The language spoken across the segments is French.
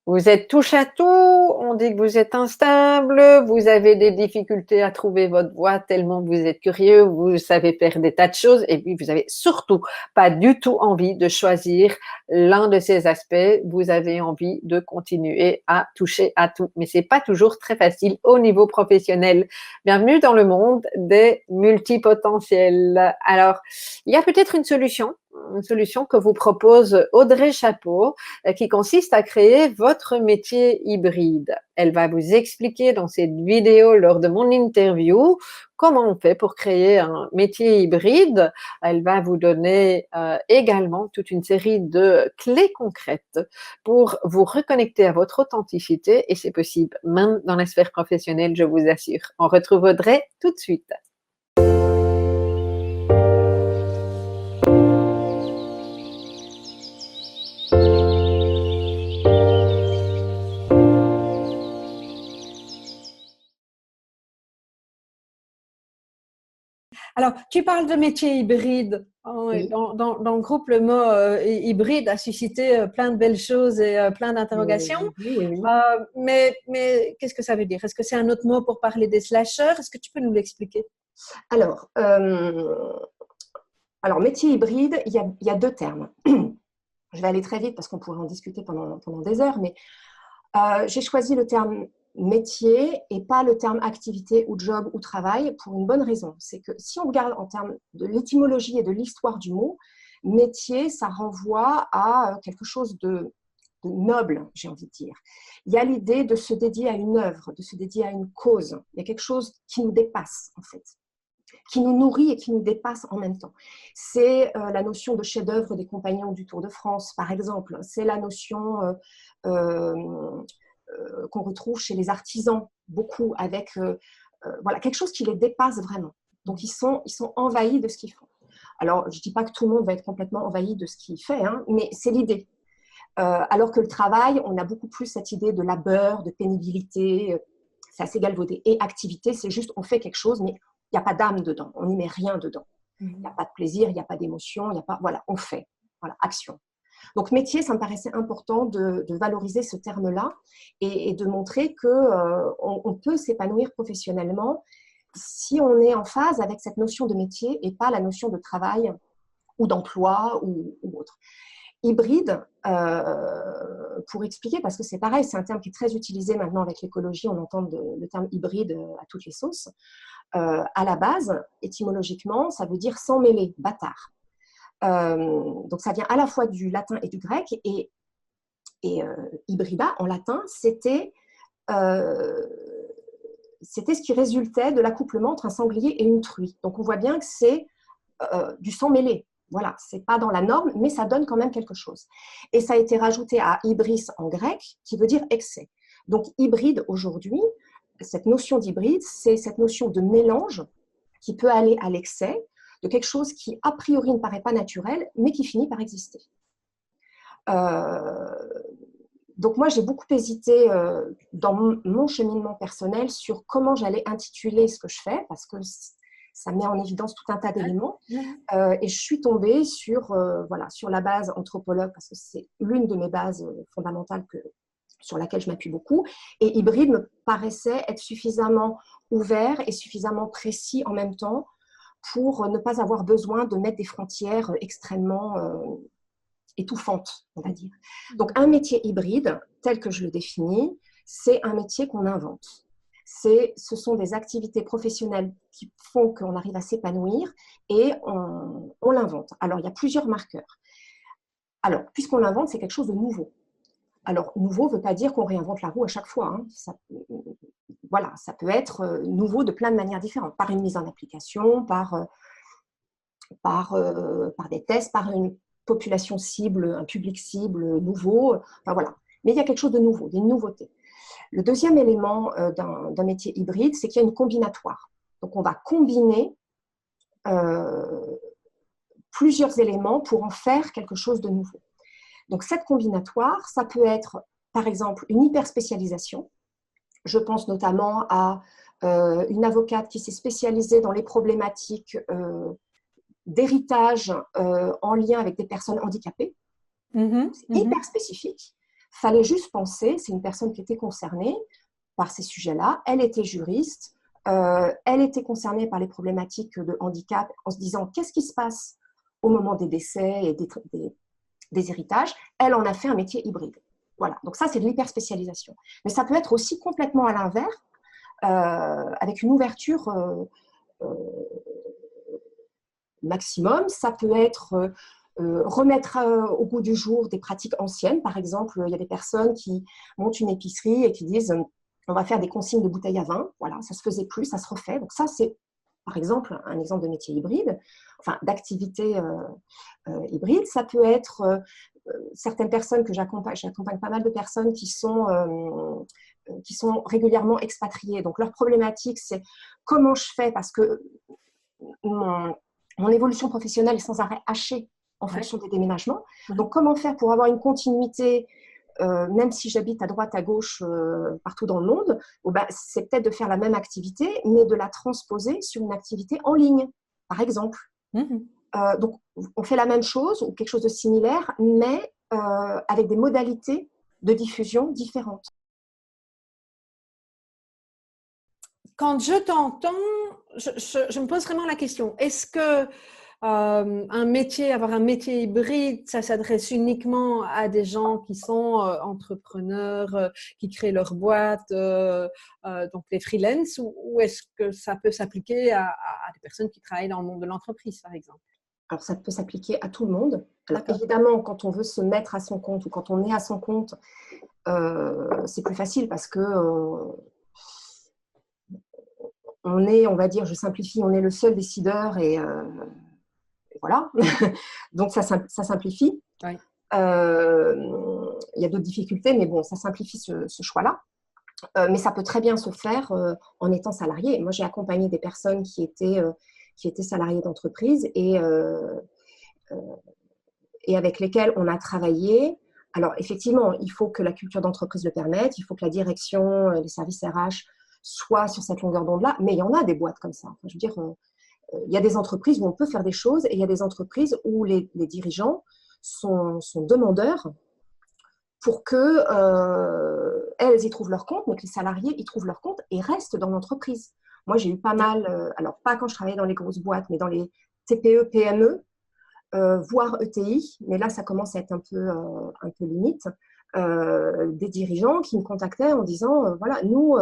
Vous êtes touche à tout, on dit que vous êtes instable, vous avez des difficultés à trouver votre voie tellement vous êtes curieux, vous savez faire des tas de choses et puis vous avez surtout pas du tout envie de choisir l'un de ces aspects, vous avez envie de continuer à toucher à tout. Mais c'est pas toujours très facile au niveau professionnel. Bienvenue dans le monde des multipotentiels. Alors, il y a peut-être une solution que vous propose Audrey Chapeau, qui consiste à créer votre métier hybride. Elle va vous expliquer dans cette vidéo lors de mon interview comment on fait pour créer un métier hybride. Elle va vous donner également toute une série de clés concrètes pour vous reconnecter à votre authenticité et c'est possible même dans la sphère professionnelle, je vous assure. On retrouve Audrey tout de suite. Alors, tu parles de métier hybride. Oui. Dans le groupe, le mot hybride a suscité plein de belles choses et plein d'interrogations. Oui, oui, oui. Mais qu'est-ce que ça veut dire? Est-ce que c'est un autre mot pour parler des slasheurs? Est-ce que tu peux nous l'expliquer? Alors, métier hybride, il y a deux termes. Je vais aller très vite parce qu'on pourrait en discuter pendant des heures, mais j'ai choisi le terme métier et pas le terme activité ou job ou travail pour une bonne raison. C'est que si on regarde en termes de l'étymologie et de l'histoire du mot, métier, ça renvoie à quelque chose de noble, j'ai envie de dire. Il y a l'idée de se dédier à une œuvre, de se dédier à une cause. Il y a quelque chose qui nous dépasse, en fait, qui nous nourrit et qui nous dépasse en même temps. C'est la notion de chef-d'œuvre des compagnons du Tour de France, par exemple. C'est la notion qu'on retrouve chez les artisans, beaucoup, avec voilà, quelque chose qui les dépasse vraiment. Donc, ils sont envahis de ce qu'ils font. Alors, je ne dis pas que tout le monde va être complètement envahi de ce qu'il fait, hein, mais c'est l'idée. Alors que le travail, on a beaucoup plus cette idée de labeur, de pénibilité, c'est assez galvaudé. Et activité, c'est juste on fait quelque chose, mais il n'y a pas d'âme dedans, on n'y met rien dedans. Il n'y a pas de plaisir, il n'y a pas d'émotion, il n'y a pas, voilà, on fait, voilà, action. Donc métier, ça me paraissait important de valoriser ce terme-là et de montrer qu'on peut s'épanouir professionnellement si on est en phase avec cette notion de métier et pas la notion de travail ou d'emploi ou autre. Hybride, pour expliquer, parce que c'est pareil, c'est un terme qui est très utilisé maintenant avec l'écologie, on entend le terme hybride à toutes les sauces. À la base, étymologiquement, ça veut dire sans mêler, bâtard. Donc ça vient à la fois du latin et du grec, et hybrida, en latin, c'était ce qui résultait de l'accouplement entre un sanglier et une truie. Donc on voit bien que c'est du sang mêlé. Voilà, c'est pas dans la norme, mais ça donne quand même quelque chose. Et ça a été rajouté à hybris en grec, qui veut dire excès. Donc hybride aujourd'hui, cette notion d'hybride, c'est cette notion de mélange qui peut aller à l'excès de quelque chose qui a priori ne paraît pas naturel, mais qui finit par exister. Donc moi, j'ai beaucoup hésité dans mon cheminement personnel sur comment j'allais intituler ce que je fais, parce que ça met en évidence tout un tas d'éléments. Et je suis tombée sur la base anthropologue, parce que c'est l'une de mes bases fondamentales sur laquelle je m'appuie beaucoup. Et hybride me paraissait être suffisamment ouvert et suffisamment précis en même temps pour ne pas avoir besoin de mettre des frontières extrêmement étouffantes, on va dire. Donc, un métier hybride, tel que je le définis, c'est un métier qu'on invente. Ce sont des activités professionnelles qui font qu'on arrive à s'épanouir et on l'invente. Alors, il y a plusieurs marqueurs. Alors, puisqu'on l'invente, c'est quelque chose de nouveau. Alors, nouveau ne veut pas dire qu'on réinvente la roue à chaque fois. Hein. Ça peut être nouveau de plein de manières différentes, par une mise en application, par des tests, par une population cible, un public cible nouveau. Enfin, voilà. Mais il y a quelque chose de nouveau, une nouveauté. Le deuxième élément d'un métier hybride, c'est qu'il y a une combinatoire. Donc, on va combiner plusieurs éléments pour en faire quelque chose de nouveau. Donc, cette combinatoire, ça peut être, par exemple, une hyperspécialisation. Je pense notamment à une avocate qui s'est spécialisée dans les problématiques d'héritage en lien avec des personnes handicapées. C'est hyper spécifique. fallait juste penser, c'est une personne qui était concernée par ces sujets-là, elle était juriste, elle était concernée par les problématiques de handicap en se disant qu'est-ce qui se passe au moment des décès et des héritages. Elle en a fait un métier hybride. Voilà, donc ça c'est de l'hyperspécialisation. Mais ça peut être aussi complètement à l'inverse, avec une ouverture maximum. Ça peut être remettre au goût du jour des pratiques anciennes. Par exemple, il y a des personnes qui montent une épicerie et qui disent on va faire des consignes de bouteilles à vin. Voilà, ça se faisait plus, ça se refait. Donc ça, c'est par exemple un exemple de métier hybride, enfin d'activité hybride. Ça peut être certaines personnes que j'accompagne pas mal de personnes qui sont régulièrement expatriées. Donc leur problématique, c'est comment je fais parce que mon évolution professionnelle est sans arrêt hachée en fonction des déménagements. Donc, comment faire pour avoir une continuité, même si j'habite à droite, à gauche, partout dans le monde, c'est peut-être de faire la même activité, mais de la transposer sur une activité en ligne, par exemple. Donc, on fait la même chose ou quelque chose de similaire, mais avec des modalités de diffusion différentes. Quand je t'entends, je me pose vraiment la question, est-ce que avoir un métier hybride, ça s'adresse uniquement à des gens qui sont entrepreneurs, qui créent leur boîte, donc les freelances, ou est-ce que ça peut s'appliquer à des personnes qui travaillent dans le monde de l'entreprise, par exemple? Alors, ça peut s'appliquer à tout le monde. Alors, évidemment, quand on veut se mettre à son compte ou quand on est à son compte, c'est plus facile parce que on est, on va dire, je simplifie, on est le seul décideur et voilà. Donc, ça simplifie. Oui. Il y a d'autres difficultés, mais bon, ça simplifie ce choix-là. Mais ça peut très bien se faire en étant salarié. Moi, j'ai accompagné des personnes qui étaient salariées d'entreprise et avec lesquelles on a travaillé. Alors, effectivement, il faut que la culture d'entreprise le permette, il faut que la direction, les services RH soient sur cette longueur d'onde-là, mais il y en a des boîtes comme ça. Enfin, je veux dire, il y a des entreprises où on peut faire des choses et il y a des entreprises où les dirigeants sont demandeurs pour que elles y trouvent leur compte, mais que les salariés y trouvent leur compte et restent dans l'entreprise. Moi, j'ai eu pas mal, alors pas quand je travaillais dans les grosses boîtes, mais dans les TPE, PME, voire ETI, mais là, ça commence à être un peu limite, des dirigeants qui me contactaient en disant, voilà, nous,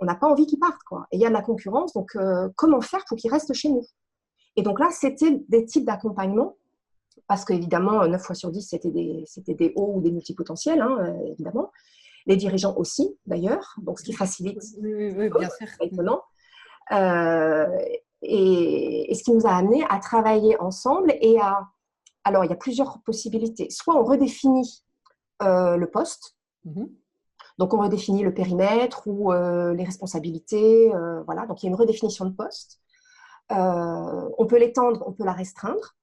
on n'a pas envie qu'ils partent, quoi. Et il y a de la concurrence, donc comment faire pour qu'ils restent chez nous? Et donc là, c'était des types d'accompagnement, parce qu'évidemment, 9 fois sur 10, c'était des hauts ou des multipotentiels, hein, évidemment. Les dirigeants aussi, d'ailleurs, donc ce qui facilite. Oui, bien sûr. Étonnant. Et ce qui nous a amené à travailler ensemble et à… Alors, il y a plusieurs possibilités. Soit on redéfinit le poste, donc on redéfinit le périmètre ou les responsabilités, voilà. Donc, il y a une redéfinition de poste. On peut l'étendre, on peut la restreindre.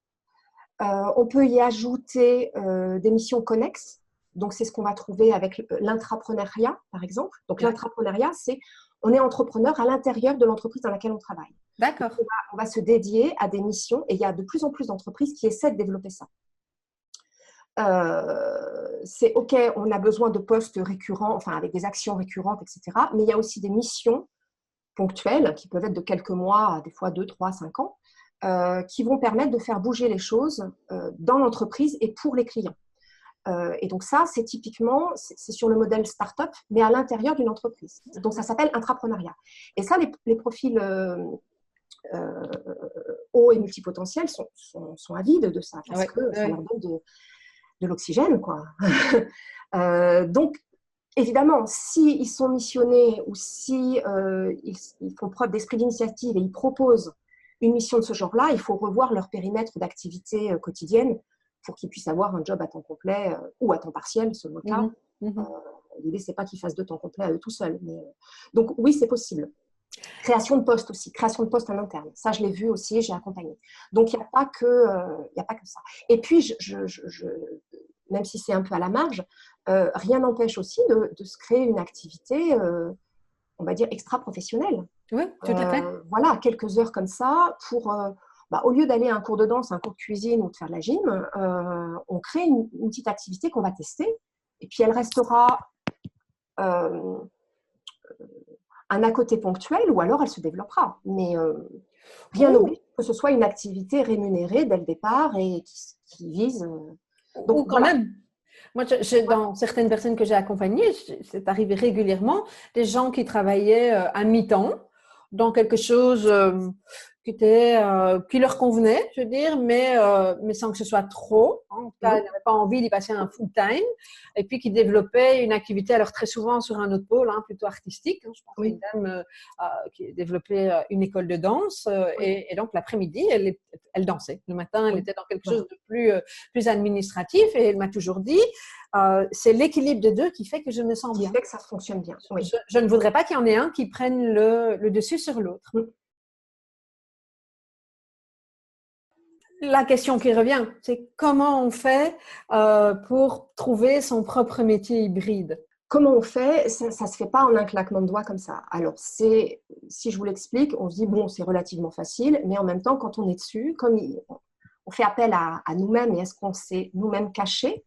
On peut y ajouter des missions connexes. Donc, c'est ce qu'on va trouver avec l'intrapreneuriat, par exemple. Donc, l'intrapreneuriat, c'est on est entrepreneur à l'intérieur de l'entreprise dans laquelle on travaille. D'accord. On va se dédier à des missions et il y a de plus en plus d'entreprises qui essaient de développer ça. C'est OK, on a besoin de postes récurrents, enfin avec des actions récurrentes, etc. Mais il y a aussi des missions ponctuelles qui peuvent être de quelques mois, des fois 2, 3, 5 ans, qui vont permettre de faire bouger les choses dans l'entreprise et pour les clients. Et donc ça, c'est typiquement, c'est sur le modèle start-up, mais à l'intérieur d'une entreprise. Donc ça s'appelle intrapreneuriat. Et ça, les profils hauts et multipotentiels sont avides de ça, parce que ça leur donne de l'oxygène, quoi. Donc, évidemment, s'ils sont missionnés ou si ils font preuve d'esprit d'initiative et ils proposent une mission de ce genre-là, il faut revoir leur périmètre d'activité quotidienne pour qu'ils puissent avoir un job à temps complet ou à temps partiel, selon le cas. L'idée, c'est pas qu'ils fassent 2 temps complets à eux tout seuls. Mais, donc, oui, c'est possible. Création de poste aussi, création de poste en interne. Ça, je l'ai vu aussi, j'ai accompagné. Donc, il n'y a pas que ça. Et puis, même si c'est un peu à la marge, rien n'empêche aussi de se créer une activité, on va dire, extra-professionnelle. Oui, tout à fait. Voilà, quelques heures comme ça pour… au lieu d'aller à un cours de danse, un cours de cuisine ou de faire de la gym, on crée une petite activité qu'on va tester Et puis, elle restera un à côté ponctuel ou alors elle se développera. Mais rien n'oblige que ce soit une activité rémunérée dès le départ et qui vise… donc, ou quand voilà. Même. Moi, dans certaines personnes que j'ai accompagnées, c'est arrivé régulièrement, des gens qui travaillaient à mi-temps dans quelque chose qui leur convenait, je veux dire, mais sans que ce soit trop. En tout cas, ils n'avaient pas envie d'y passer un full time. Et puis, qui développaient une activité, alors très souvent sur un autre pôle, plutôt artistique. Je pense qu'une dame qui développait une école de danse. Et donc, l'après-midi, elle dansait. Le matin, elle était dans quelque chose de plus administratif. Et elle m'a toujours dit, c'est l'équilibre des deux qui fait que je me sens bien. Qui fait que ça fonctionne bien. Oui. Je ne voudrais pas qu'il y en ait un qui prenne le dessus sur l'autre. La question qui revient, c'est comment on fait pour trouver son propre métier hybride? Comment on fait? Ça ne se fait pas en un claquement de doigts comme ça. Alors, si je vous l'explique, on se dit, bon, c'est relativement facile, mais en même temps, quand on est dessus, comme on fait appel à nous-mêmes et à ce qu'on s'est nous-mêmes caché,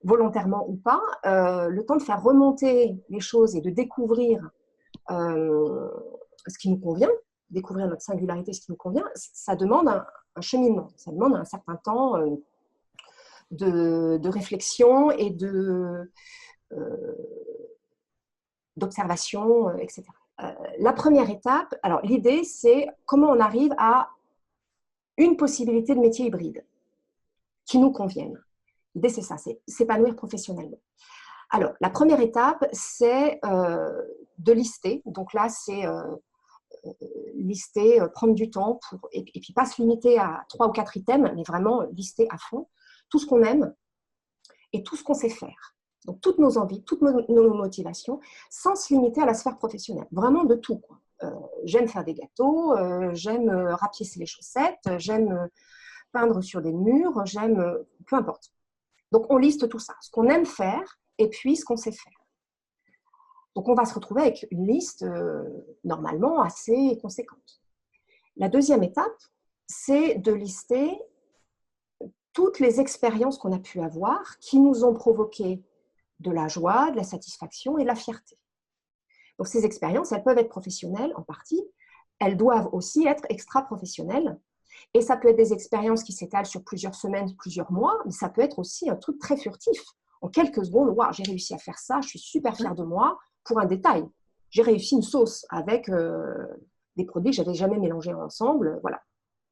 volontairement ou pas, le temps de faire remonter les choses et de découvrir ce qui nous convient, découvrir notre singularité, ce qui nous convient, ça demande un cheminement, ça demande un certain temps de réflexion et d'observation, etc. La première étape, alors l'idée, c'est comment on arrive à une possibilité de métier hybride qui nous convienne. L'idée, c'est ça, c'est s'épanouir professionnellement. Alors, la première étape, c'est de lister. Donc là, c'est lister, prendre du temps et puis pas se limiter à 3 ou 4 items, mais vraiment lister à fond tout ce qu'on aime et tout ce qu'on sait faire. Donc, toutes nos envies, toutes nos motivations, sans se limiter à la sphère professionnelle. Vraiment de tout, quoi. J'aime faire des gâteaux, j'aime rapiécer les chaussettes, j'aime peindre sur des murs, j'aime… peu importe. Donc, on liste tout ça, ce qu'on aime faire et puis ce qu'on sait faire. Donc, on va se retrouver avec une liste normalement assez conséquente. La deuxième étape, c'est de lister toutes les expériences qu'on a pu avoir qui nous ont provoqué de la joie, de la satisfaction et de la fierté. Donc, ces expériences, elles peuvent être professionnelles en partie, elles doivent aussi être extra-professionnelles. Et ça peut être des expériences qui s'étalent sur plusieurs semaines, plusieurs mois, mais ça peut être aussi un truc très furtif. En quelques secondes, wow, j'ai réussi à faire ça, je suis super fière de moi. Pour un détail, j'ai réussi une sauce avec des produits que je n'avais jamais mélangés ensemble. Voilà,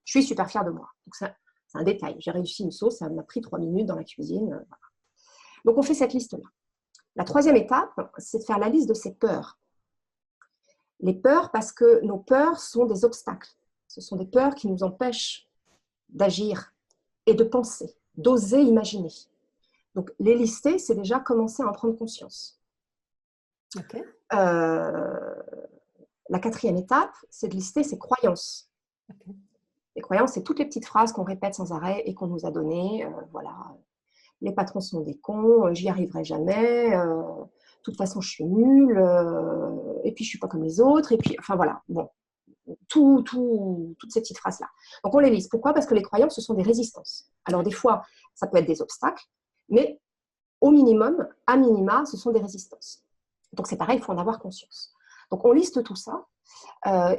je suis super fière de moi. Donc, c'est un détail. J'ai réussi une sauce, ça m'a pris 3 minutes dans la cuisine. Voilà. Donc, on fait cette liste-là. La troisième étape, c'est de faire la liste de ses peurs. Les peurs, parce que nos peurs sont des obstacles. Ce sont des peurs qui nous empêchent d'agir et de penser, d'oser imaginer. Donc, les lister, c'est déjà commencer à en prendre conscience. Okay. La quatrième étape, c'est de lister ses croyances. Okay. Les croyances, c'est toutes les petites phrases qu'on répète sans arrêt et qu'on nous a données. Voilà, les patrons sont des cons, j'y arriverai jamais, de toute façon, je suis nulle, et puis je suis pas comme les autres, et puis, enfin voilà, bon. Toutes ces petites phrases-là. Donc, on les liste. Pourquoi? Parce que les croyances, ce sont des résistances. Alors, des fois, ça peut être des obstacles, mais au minimum, à minima, ce sont des résistances. Donc, c'est pareil, il faut en avoir conscience. Donc, on liste tout ça.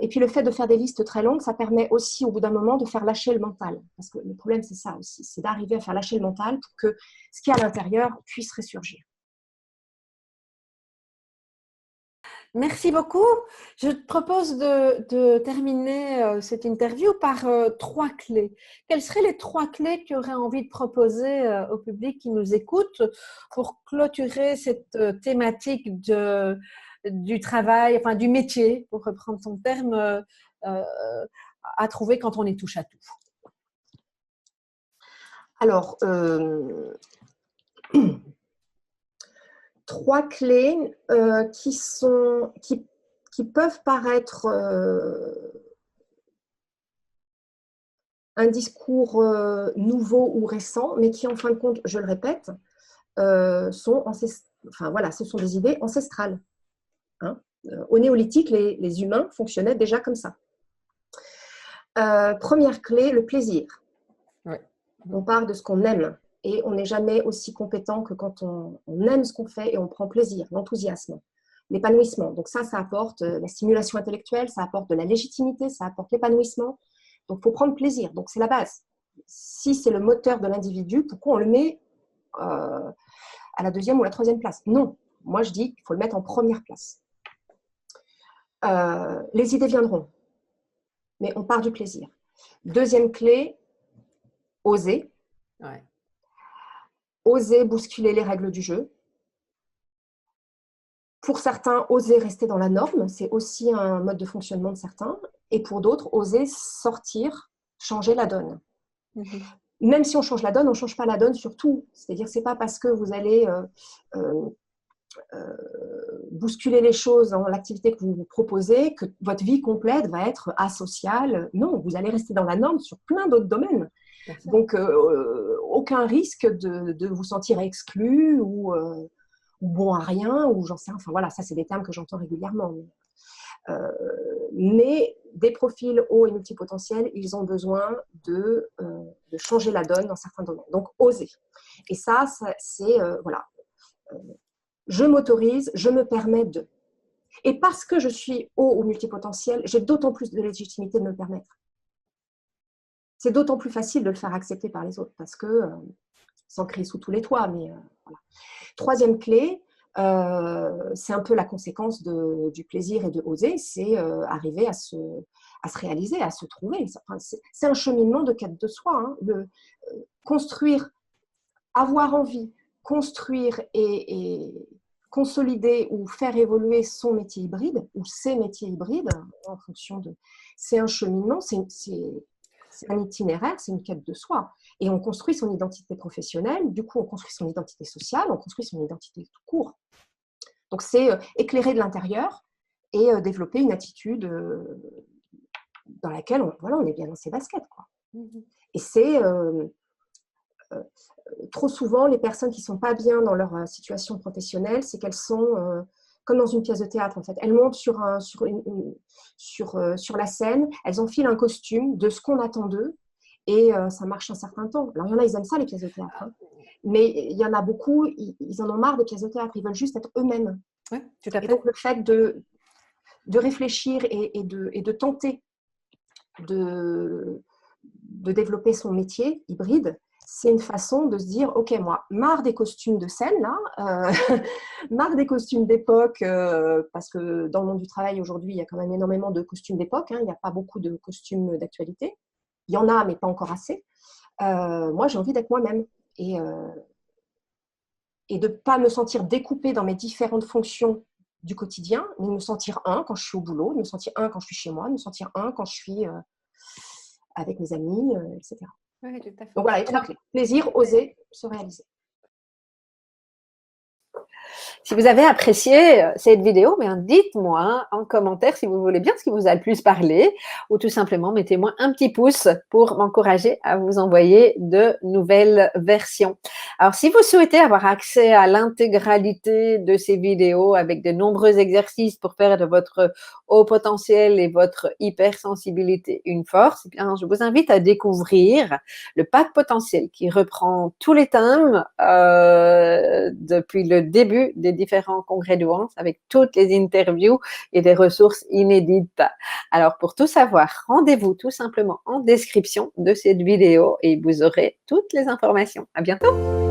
Et puis, le fait de faire des listes très longues, ça permet aussi, au bout d'un moment, de faire lâcher le mental. Parce que le problème, c'est ça aussi. C'est d'arriver à faire lâcher le mental pour que ce qui est à l'intérieur puisse ressurgir. Merci beaucoup. Je te propose de terminer cette interview par 3 clés. Quelles seraient les 3 clés que tu aurais envie de proposer au public qui nous écoute pour clôturer cette thématique du travail, enfin du métier, pour reprendre ton terme, à trouver quand on est touche à tout? Alors, 3 clés qui peuvent paraître un discours nouveau ou récent, mais qui, en fin de compte, je le répète, sont ce sont des idées ancestrales. Hein. Au néolithique, les humains fonctionnaient déjà comme ça. Première clé, le plaisir. Ouais. On part de ce qu'on aime et on n'est jamais aussi compétent que quand on aime ce qu'on fait et on prend plaisir, l'enthousiasme, l'épanouissement. Donc ça apporte la stimulation intellectuelle, ça apporte de la légitimité, ça apporte l'épanouissement. Donc il faut prendre plaisir. Donc c'est la base. Si c'est le moteur de l'individu, pourquoi on le met à la 2e ou la 3e place? Non, moi je dis qu'il faut le mettre en première place. Les idées viendront, mais on part du plaisir. 2e clé, oser. Ouais. Oser bousculer les règles du jeu. Pour certains, oser rester dans la norme, c'est aussi un mode de fonctionnement de certains. Et pour d'autres, oser sortir, changer la donne. Même si on change la donne, on ne change pas la donne sur tout. C'est-à-dire que ce n'est pas parce que vous allez bousculer les choses dans l'activité que vous vous proposez que votre vie complète va être asociale. Non, vous allez rester dans la norme sur plein d'autres domaines. Donc, aucun risque de vous sentir exclu ou bon à rien, ou j'en sais rien. Enfin voilà, ça c'est des termes que j'entends régulièrement. Mais des profils hauts et multipotentiels, ils ont besoin de changer la donne dans certains domaines. Donc, oser. Et ça c'est, voilà, je m'autorise, je me permets de. Et parce que je suis haut ou multipotentiel, j'ai d'autant plus de légitimité de me le permettre. C'est d'autant plus facile de le faire accepter par les autres parce que, sans crier sous tous les toits, mais voilà. 3e clé, c'est un peu la conséquence du plaisir et de oser, c'est arriver à se réaliser, à se trouver. C'est un cheminement de quête de soi. Hein. Construire, avoir envie, construire et consolider ou faire évoluer son métier hybride ou ses métiers hybrides en fonction de... C'est un cheminement, c'est un itinéraire, c'est une quête de soi. Et on construit son identité professionnelle, du coup on construit son identité sociale, on construit son identité tout court. Donc c'est éclairer de l'intérieur et développer une attitude dans laquelle on est bien dans ses baskets, quoi. Et c'est trop souvent les personnes qui ne sont pas bien dans leur situation professionnelle, c'est qu'elles sont comme dans une pièce de théâtre en fait. Elles montent sur la scène, elles enfilent un costume de ce qu'on attend d'eux et ça marche un certain temps. Alors il y en a, ils aiment ça les pièces de théâtre, hein. Mais il y en a beaucoup, ils en ont marre des pièces de théâtre, ils veulent juste être eux-mêmes. Oui, tout à fait. Et donc le fait de réfléchir et de tenter de développer son métier hybride, c'est une façon de se dire, ok, moi, marre des costumes de scène, là, marre des costumes d'époque, parce que dans le monde du travail, aujourd'hui, il y a quand même énormément de costumes d'époque, hein, il n'y a pas beaucoup de costumes d'actualité. Il y en a, mais pas encore assez. Moi, j'ai envie d'être moi-même. Et de ne pas me sentir découpée dans mes différentes fonctions du quotidien, mais de me sentir un quand je suis au boulot, de me sentir un quand je suis chez moi, de me sentir un quand je suis avec mes amis, etc. Oui, tout à fait. Donc voilà, les 3 clés. Plaisir, oser, se réaliser. Si vous avez apprécié cette vidéo, dites-moi en commentaire si vous voulez bien ce qui vous a le plus parlé ou tout simplement mettez-moi un petit pouce pour m'encourager à vous envoyer de nouvelles versions. Alors, si vous souhaitez avoir accès à l'intégralité de ces vidéos avec de nombreux exercices pour faire de votre haut potentiel et votre hypersensibilité une force, eh bien, je vous invite à découvrir le pack potentiel qui reprend tous les thèmes depuis le début des différents congrès de Once avec toutes les interviews et des ressources inédites. Alors, pour tout savoir, rendez-vous tout simplement en description de cette vidéo et vous aurez toutes les informations. À bientôt!